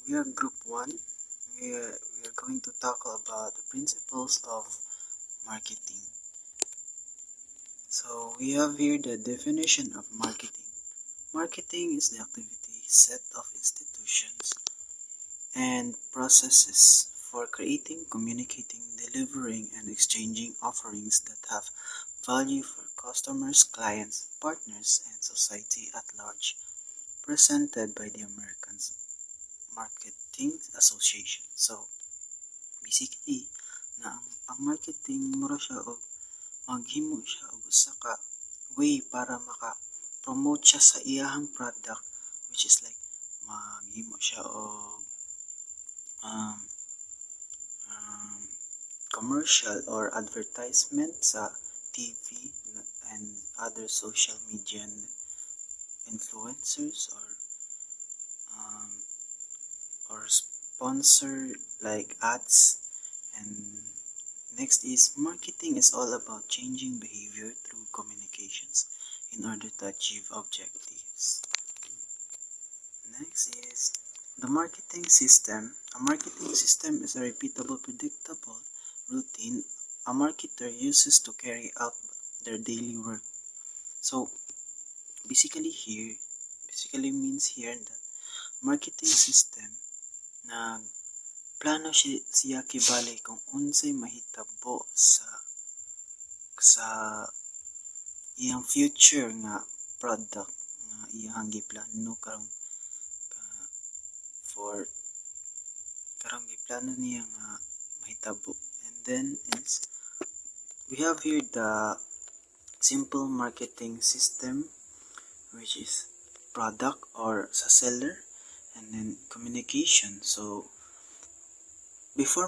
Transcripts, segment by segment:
we are group 1. We are going to tackle about the principles of marketing. So we have here the definition of marketing. Marketing is the activity set of institutions and processes for creating, communicating, delivering, and exchanging offerings that have value for customers, clients, partners, and society at large, presented by the American Marketing Association. So, basically, ang marketing mura siya og maghimo siya og usa ka way para maka-promote siya sa iyahang product, which is like maghimo siya og um, commercial or advertisement sa TV and other social media influencers or sponsor like ads. And next is marketing is all about changing behavior through communications in order to achieve objectives. Next is the marketing system. A marketing system is a repeatable, predictable routine a marketer uses to carry out their daily work. So basically means here that marketing system na plano siya kibali kung unsay mahitabo sa iyang future nga product nga iyang giplano karong giplano niya nga mahitabo. And then we have here the simple marketing system, which is product or sa seller, and then communication. So before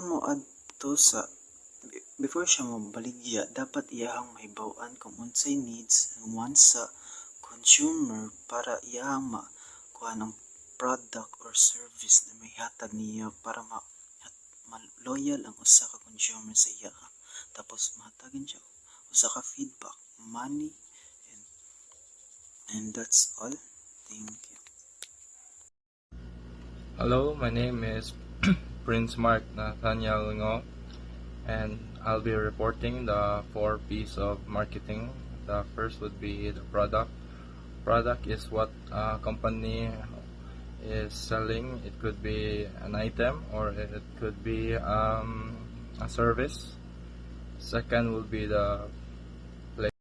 siya mo baligya, dapat iyahang mahibaw-an kung unsay needs and wants sa consumer para iyahang makuha ng product or service na may hatag niya para ma-loyal ang usa ka consumer sa iya. Tapos mahatagan siya usa ka feedback, money, and that's all. Thank you. Hello, my name is Prince Mark Nathaniel Ngo, and I'll be reporting the 4 P's of marketing. The first would be the product. Product is what a company is selling. It could be an item or it could be a service. Second would be the place.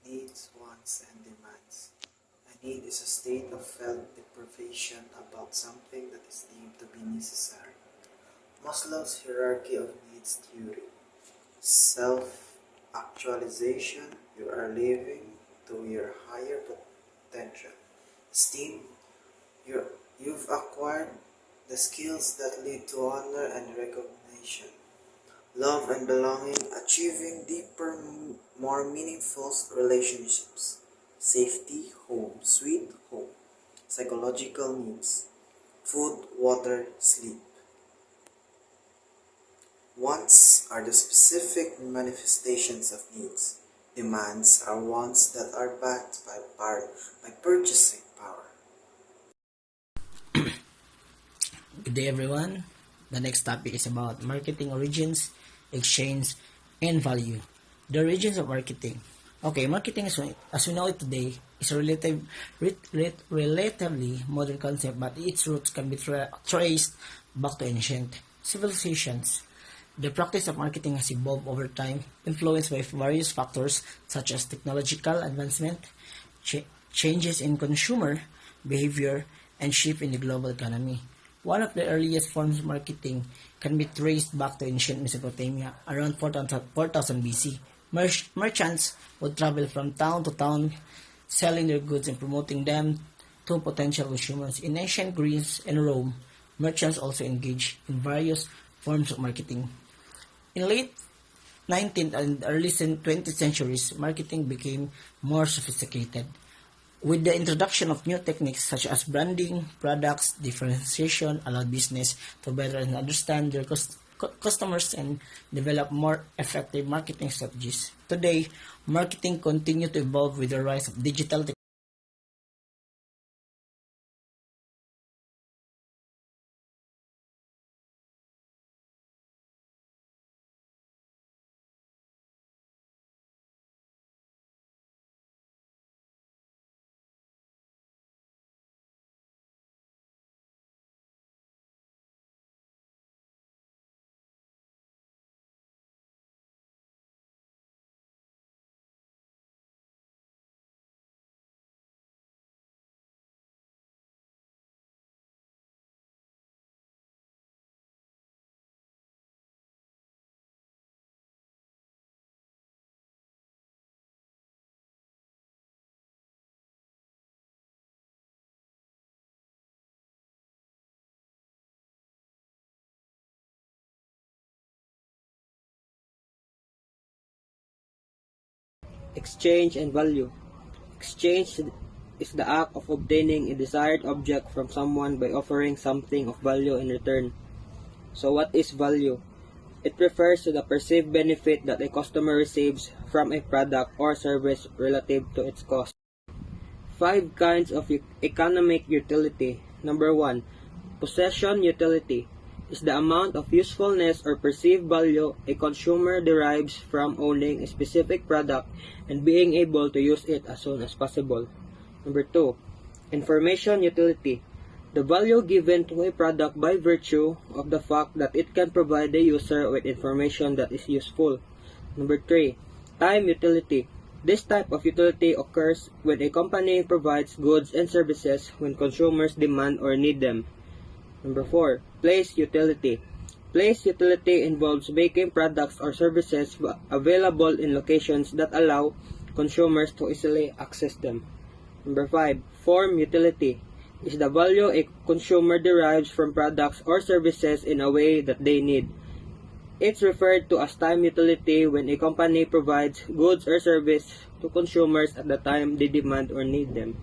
Needs, wants, and demands. A need is a state of felt deprivation about something that is deemed to be necessary. Maslow's hierarchy of needs theory. Self-actualization, you are living to your higher potential. Esteem, you've acquired the skills that lead to honor and recognition. Love and belonging, achieving deeper, more meaningful relationships. Safety, home, sweet home. Psychological needs, food, water, sleep. Wants are the specific manifestations of needs. Demands are wants that are backed by purchasing power. Good day, everyone. The next topic is about marketing origins, exchange, and value. The origins of marketing. Okay, marketing, as we know it today, is a relatively modern concept, but its roots can be traced back to ancient civilizations. The practice of marketing has evolved over time, influenced by various factors such as technological advancement, changes in consumer behavior, and shift in the global economy. One of the earliest forms of marketing can be traced back to ancient Mesopotamia around 4000 BC. Merchants would travel from town to town, selling their goods and promoting them to potential consumers. In ancient Greece and Rome, merchants also engaged in various forms of marketing. In late 19th and early 20th centuries, marketing became more sophisticated. With the introduction of new techniques such as branding, products, differentiation allowed business to better understand their customers and develop more effective marketing strategies. Today, marketing continues to evolve with the rise of digital technology. Exchange and value. Exchange is the act of obtaining a desired object from someone by offering something of value in return. So what is value? It refers to the perceived benefit that a customer receives from a product or service relative to its cost. 5 kinds of economic utility. Number 1. Possession utility is the amount of usefulness or perceived value a consumer derives from owning a specific product and being able to use it as soon as possible. Number 2. Information utility, the value given to a product by virtue of the fact that it can provide the user with information that is useful. Number 3. Time utility. This type of utility occurs when a company provides goods and services when consumers demand or need them. Number 4. Place utility. Place utility involves making products or services available in locations that allow consumers to easily access them. Number 5. Form utility is the value a consumer derives from products or services in a way that they need. It's referred to as time utility when a company provides goods or service to consumers at the time they demand or need them.